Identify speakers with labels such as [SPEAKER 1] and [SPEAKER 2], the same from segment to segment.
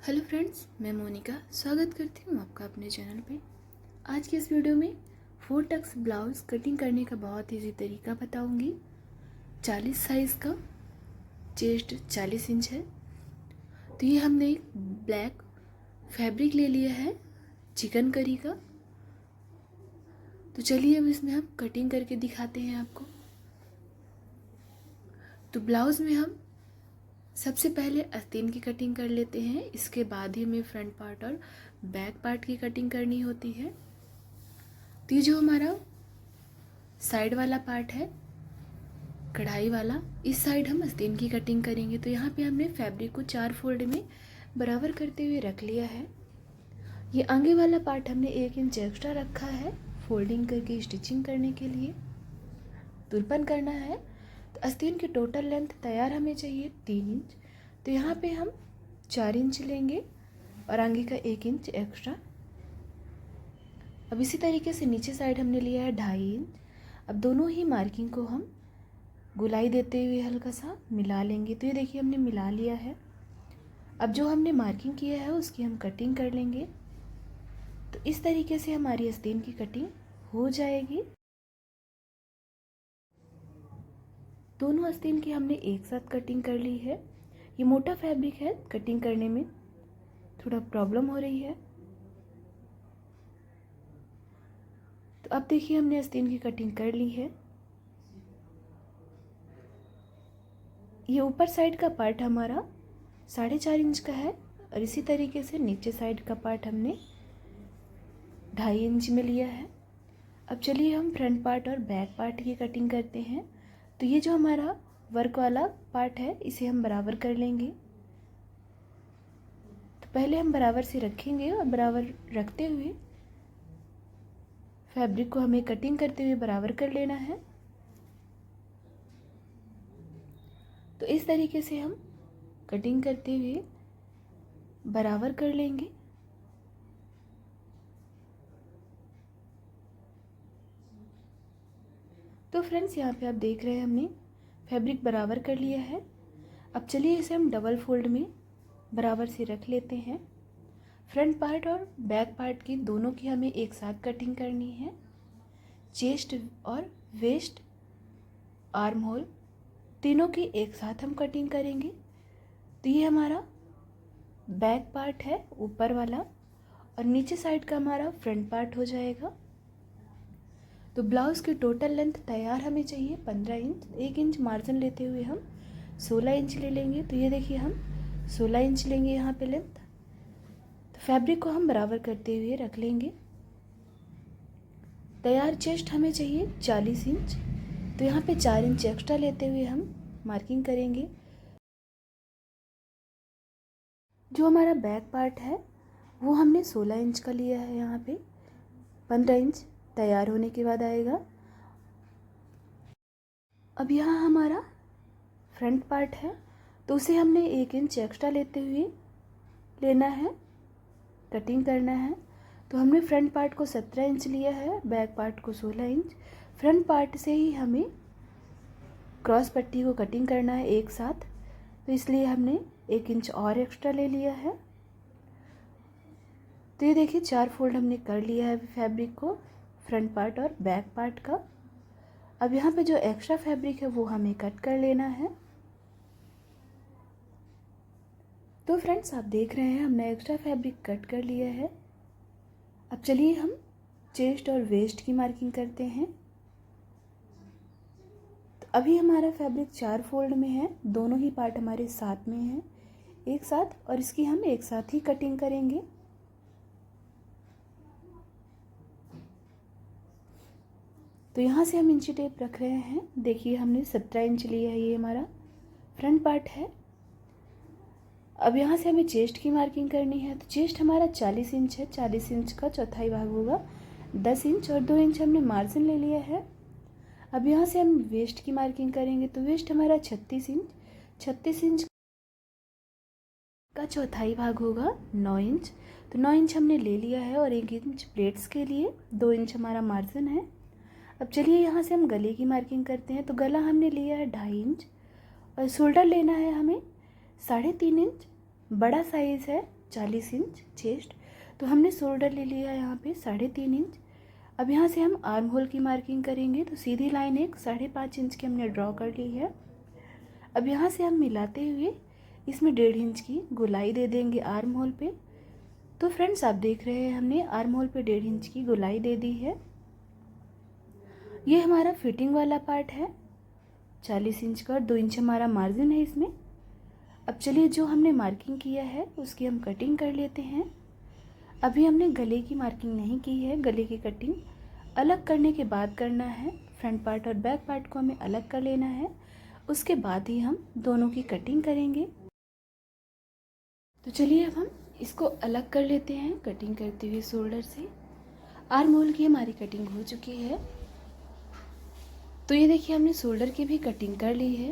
[SPEAKER 1] Hello friends, मैं मोनिका स्वागत करती हूँ आपका अपने चैनल पे। आज की इस वीडियो में 4 टक्स ब्लाउज़ कटिंग करने का बहुत ईजी तरीका बताऊँगी। 40 साइज़ का, चेस्ट 40 इंच है। तो ये हमने एक ब्लैक फैब्रिक ले लिया है चिकनकारी का। तो चलिए अब इसमें हम कटिंग करके दिखाते हैं आपको। तो ब्लाउज़ में हम सबसे पहले आस्तीन की कटिंग कर लेते हैं, इसके बाद ही हमें फ्रंट पार्ट और बैक पार्ट की कटिंग करनी होती है। तो ये जो हमारा साइड वाला पार्ट है, कढ़ाई वाला, इस साइड हम आस्तीन की कटिंग करेंगे। तो यहाँ पे हमने फैब्रिक को 4 फोल्ड में बराबर करते हुए रख लिया है। ये आगे वाला पार्ट हमने 1 इंच एक्स्ट्रा रखा है फोल्डिंग करके स्टिचिंग करने के लिए, तुरपन करना है। तो आस्तीन की टोटल लेंथ तैयार हमें चाहिए 3 इंच। तो यहाँ पे हम 4 इंच लेंगे और आगे का 1 इंच एक्स्ट्रा। अब इसी तरीके से नीचे साइड हमने लिया है 2.5 इंच। अब दोनों ही मार्किंग को हम गुलाई देते हुए हल्का सा मिला लेंगे। तो ये देखिए हमने मिला लिया है। अब जो हमने मार्किंग किया है उसकी हम कटिंग कर लेंगे। तो इस तरीके से हमारी आस्तीन की कटिंग हो जाएगी। दोनों आस्तीन की हमने एक साथ कटिंग कर ली है। ये मोटा फैब्रिक है, कटिंग करने में थोड़ा प्रॉब्लम हो रही है। तो अब देखिए हमने आस्तीन की कटिंग कर ली है। ये ऊपर साइड का पार्ट हमारा 4.5 इंच का है और इसी तरीके से नीचे साइड का पार्ट हमने 2.5 इंच में लिया है। अब चलिए हम फ्रंट पार्ट और बैक पार्ट की कटिंग करते हैं। तो ये जो हमारा वर्क वाला पार्ट है इसे हम बराबर कर लेंगे। तो पहले हम बराबर से रखेंगे और बराबर रखते हुए फैब्रिक को हमें कटिंग करते हुए बराबर कर लेना है। तो इस तरीके से हम कटिंग करते हुए बराबर कर लेंगे। तो फ्रेंड्स यहाँ पे आप देख रहे हैं हमने फैब्रिक बराबर कर लिया है। अब चलिए इसे हम डबल फोल्ड में बराबर से रख लेते हैं। फ्रंट पार्ट और बैक पार्ट की दोनों की हमें एक साथ कटिंग करनी है। चेस्ट और वेस्ट, आर्म होल तीनों की एक साथ हम कटिंग करेंगे। तो ये हमारा बैक पार्ट है ऊपर वाला और नीचे साइड का हमारा फ्रंट पार्ट हो जाएगा। तो ब्लाउज़ की टोटल लेंथ तैयार हमें चाहिए 15 इंच। 1 इंच मार्जिन लेते हुए हम 16 इंच ले लेंगे। तो ये देखिए हम 16 इंच लेंगे यहाँ पे लेंथ। तो फैब्रिक को हम बराबर करते हुए रख लेंगे। तैयार चेस्ट हमें चाहिए 40 इंच। तो यहाँ पे 4 इंच एक्स्ट्रा लेते हुए हम मार्किंग करेंगे। जो हमारा बैक पार्ट है वो हमने 16 इंच का लिया है। यहाँ पे 15 इंच तैयार होने के बाद आएगा। अब यहाँ हमारा फ्रंट पार्ट है तो उसे हमने 1 इंच एक्स्ट्रा लेते हुए लेना है, कटिंग करना है। तो हमने फ्रंट पार्ट को 17 इंच लिया है, बैक पार्ट को 16 इंच। फ्रंट पार्ट से ही हमें क्रॉस पट्टी को कटिंग करना है एक साथ, तो इसलिए हमने 1 इंच और एक्स्ट्रा ले लिया है। तो ये देखिए 4 फोल्ड हमने कर लिया है फैब्रिक को, फ्रंट पार्ट और बैक पार्ट का। अब यहाँ पे जो एक्स्ट्रा फैब्रिक है वो हमें कट कर लेना है। तो फ्रेंड्स आप देख रहे हैं हमने एक्स्ट्रा फैब्रिक कट कर लिया है। अब चलिए हम चेस्ट और वेस्ट की मार्किंग करते हैं। तो अभी हमारा फैब्रिक 4 फोल्ड में है, दोनों ही पार्ट हमारे साथ में हैं एक साथ, और इसकी हम एक साथ ही कटिंग करेंगे। तो यहाँ से हम इंची टेप रख रहे हैं। देखिए हमने 17 इंच लिया है, ये हमारा फ्रंट पार्ट है। अब यहाँ से हमें चेस्ट की मार्किंग करनी है। तो चेस्ट हमारा 40 इंच है, 40 इंच का चौथाई भाग होगा 10 इंच और 2 इंच हमने मार्जिन ले लिया है। अब यहाँ से हम वेस्ट की मार्किंग करेंगे। तो वेस्ट हमारा 36 इंच, 36 इंच का चौथाई भाग होगा 9 इंच। तो 9 इंच हमने ले लिया है और 1 इंच प्लेट्स के लिए, 2 इंच हमारा मार्जिन है। अब चलिए यहाँ से हम गले की मार्किंग करते हैं। तो गला हमने लिया है 2.5 इंच और शोल्डर लेना है हमें 3.5 इंच। बड़ा साइज़ है 40 इंच चेस्ट। तो हमने शोल्डर ले लिया यहाँ पे 3.5 इंच। अब यहाँ से हम आर्म होल की मार्किंग करेंगे, तो सीधी लाइन एक 5.5 इंच की हमने ड्रॉ कर ली है। अब यहाँ से हम मिलाते हुए इसमें 1.5 इंच की गोलाई दे देंगे आर्म होल पे। तो फ्रेंड्स आप देख रहे हैं हमने आर्म होल पे 1.5 इंच की गोलाई दे दी है। ये हमारा फिटिंग वाला पार्ट है 40 इंच का, और 2 इंच हमारा मार्जिन है इसमें। अब चलिए जो हमने मार्किंग किया है उसकी हम कटिंग कर लेते हैं। अभी हमने गले की मार्किंग नहीं की है, गले की कटिंग अलग करने के बाद करना है। फ्रंट पार्ट और बैक पार्ट को हमें अलग कर लेना है, उसके बाद ही हम दोनों की कटिंग करेंगे। तो चलिए अब हम इसको अलग कर लेते हैं कटिंग करते हुए शोल्डर से। आर्म होल की हमारी कटिंग हो चुकी है। तो ये देखिए हमने शोल्डर की भी कटिंग कर ली है।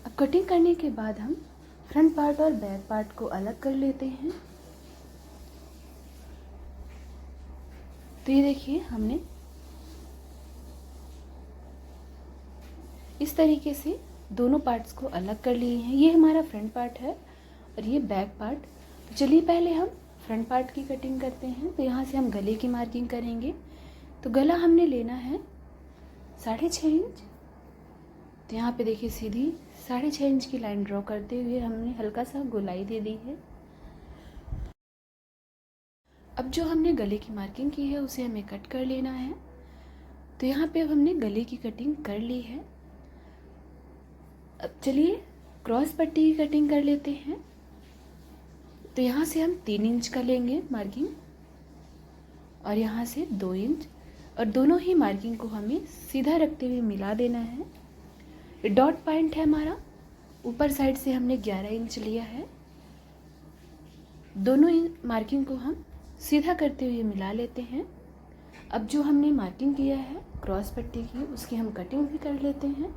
[SPEAKER 1] अब कटिंग करने के बाद हम फ्रंट पार्ट और बैक पार्ट को अलग कर लेते हैं। तो ये देखिए हमने इस तरीके से दोनों पार्ट्स को अलग कर लिए हैं। ये हमारा फ्रंट पार्ट है और ये बैक पार्ट। तो चलिए पहले हम फ्रंट पार्ट की कटिंग करते हैं। तो यहाँ से हम गले की मार्किंग करेंगे। तो गला हमने लेना है 6.5 इंच। तो यहाँ पे देखिए सीधी 6.5 इंच की लाइन ड्रॉ करते हुए हमने हल्का सा गोलाई दे दी है। अब जो हमने गले की मार्किंग की है उसे हमें कट कर लेना है। तो यहाँ पे अब हमने गले की कटिंग कर ली है। अब चलिए क्रॉस पट्टी की कटिंग कर लेते हैं। तो यहाँ से हम 3 इंच का लेंगे मार्किंग और यहाँ से 2 इंच, और दोनों ही मार्किंग को हमें सीधा रखते हुए मिला देना है। ये डॉट पॉइंट है हमारा, ऊपर साइड से हमने 11 इंच लिया है। दोनों मार्किंग को हम सीधा करते हुए मिला लेते हैं। अब जो हमने मार्किंग किया है क्रॉस पट्टी की उसकी हम कटिंग भी कर लेते हैं।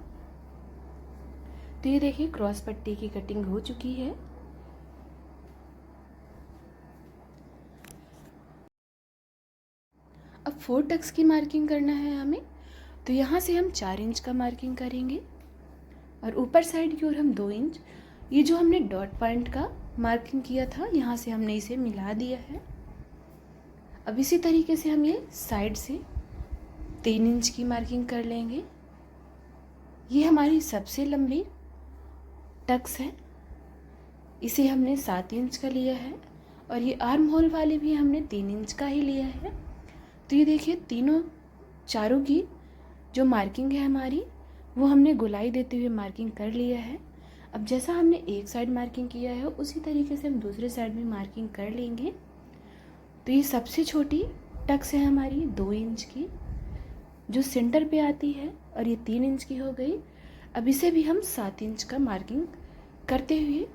[SPEAKER 1] तो ये देखिए क्रॉस पट्टी की कटिंग हो चुकी है। अब 4 टक्स की मार्किंग करना है हमें। तो यहाँ से हम 4 इंच का मार्किंग करेंगे और ऊपर साइड की ओर हम 2 इंच। ये जो हमने डॉट पॉइंट का मार्किंग किया था यहाँ से हमने इसे मिला दिया है। अब इसी तरीके से हम ये साइड से 3 इंच की मार्किंग कर लेंगे। ये हमारी सबसे लंबी टक्स है, इसे हमने 7 इंच का लिया है, और ये आर्म होल वाले भी हमने 3 इंच का ही लिया है। तो ये देखिए चारों की जो मार्किंग है हमारी वो हमने गोलाई देते हुए मार्किंग कर लिया है। अब जैसा हमने एक साइड मार्किंग किया है उसी तरीके से हम दूसरे साइड में मार्किंग कर लेंगे। तो ये सबसे छोटी टक्स है हमारी 2 इंच की जो सेंटर पे आती है, और ये 3 इंच की हो गई। अब इसे भी हम 7 इंच का मार्किंग करते हुए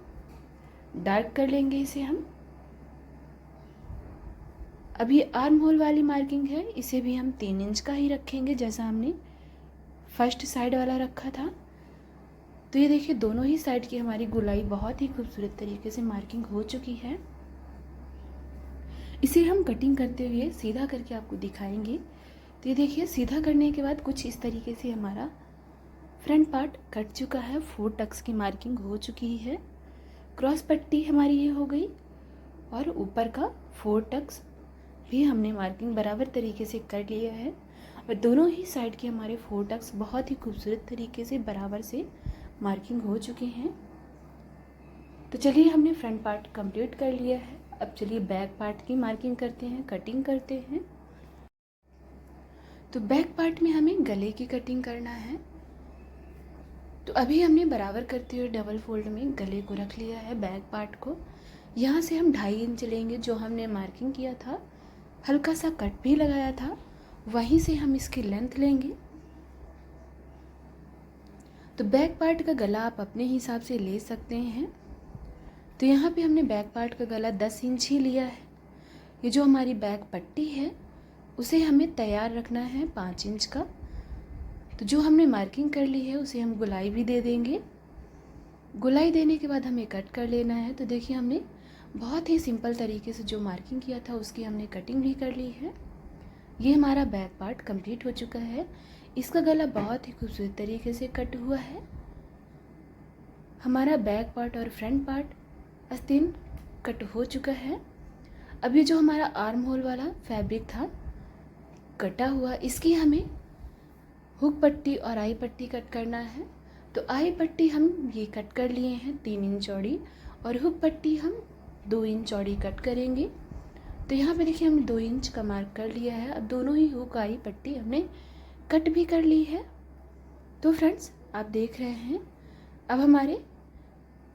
[SPEAKER 1] डार्क कर लेंगे इसे हम। अब ये आर्म होल वाली मार्किंग है, इसे भी हम 3 इंच का ही रखेंगे जैसा हमने फर्स्ट साइड वाला रखा था। तो ये देखिए दोनों ही साइड की हमारी गोलाई बहुत ही खूबसूरत तरीके से मार्किंग हो चुकी है। इसे हम कटिंग करते हुए सीधा करके आपको दिखाएंगे। तो ये देखिए सीधा करने के बाद कुछ इस तरीके से हमारा फ्रंट पार्ट कट चुका है। 4 टक्स की मार्किंग हो चुकी है। क्रॉस पट्टी हमारी ये हो गई, और ऊपर का 4 टक्स भी हमने मार्किंग बराबर तरीके से कर लिया है, और दोनों ही साइड के हमारे 4 टक्स बहुत ही खूबसूरत तरीके से बराबर से मार्किंग हो चुके हैं। तो चलिए हमने फ्रंट पार्ट कंप्लीट कर लिया है। अब चलिए बैक पार्ट की मार्किंग करते हैं, कटिंग करते हैं। तो बैक पार्ट में हमें गले की कटिंग करना है। तो अभी हमने बराबर करते हुए डबल फोल्ड में गले को रख लिया है बैक पार्ट को। यहाँ से हम 2.5 इंच लेंगे, जो हमने मार्किंग किया था, हल्का सा कट भी लगाया था, वहीं से हम इसकी लेंथ लेंगे। तो बैक पार्ट का गला आप अपने हिसाब से ले सकते हैं। तो यहाँ पे हमने बैक पार्ट का गला 10 इंच ही लिया है। ये जो हमारी बैक पट्टी है उसे हमें तैयार रखना है 5 इंच का। तो जो हमने मार्किंग कर ली है उसे हम गोलाई भी दे देंगे। गोलाई देने के बाद हमें कट कर लेना है। तो देखिए हमने बहुत ही सिंपल तरीके से जो मार्किंग किया था उसकी हमने कटिंग भी कर ली है। ये हमारा बैक पार्ट कंप्लीट हो चुका है। इसका गला बहुत ही खूबसूरत तरीके से कट हुआ है। हमारा बैक पार्ट और फ्रंट पार्ट आस्तीन कट हो चुका है। अब ये जो हमारा आर्म होल वाला फैब्रिक था कटा हुआ, इसकी हमें हुक पट्टी और आई पट्टी कट करना है। तो आई पट्टी हम ये कट कर लिए हैं 3 इंच चौड़ी, और हुक पट्टी हम 2 इंच चौड़ी कट करेंगे। तो यहाँ पे देखिए हमने 2 इंच का मार्क कर लिया है। अब दोनों ही हुक आई पट्टी हमने कट भी कर ली है। तो फ्रेंड्स आप देख रहे हैं अब हमारे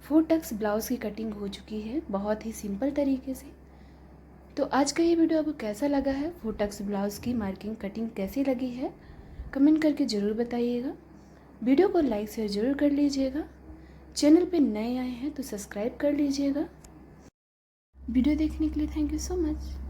[SPEAKER 1] 4 टक्स ब्लाउज़ की कटिंग हो चुकी है बहुत ही सिंपल तरीके से। तो आज का ये वीडियो आपको कैसा लगा है, 4 टक्स ब्लाउज़ की मार्किंग कटिंग कैसी लगी है, कमेंट करके ज़रूर बताइएगा। वीडियो को लाइक शेयर ज़रूर कर लीजिएगा। चैनल पे नए आए हैं तो सब्सक्राइब कर लीजिएगा। वीडियो देखने के लिए थैंक यू सो मच।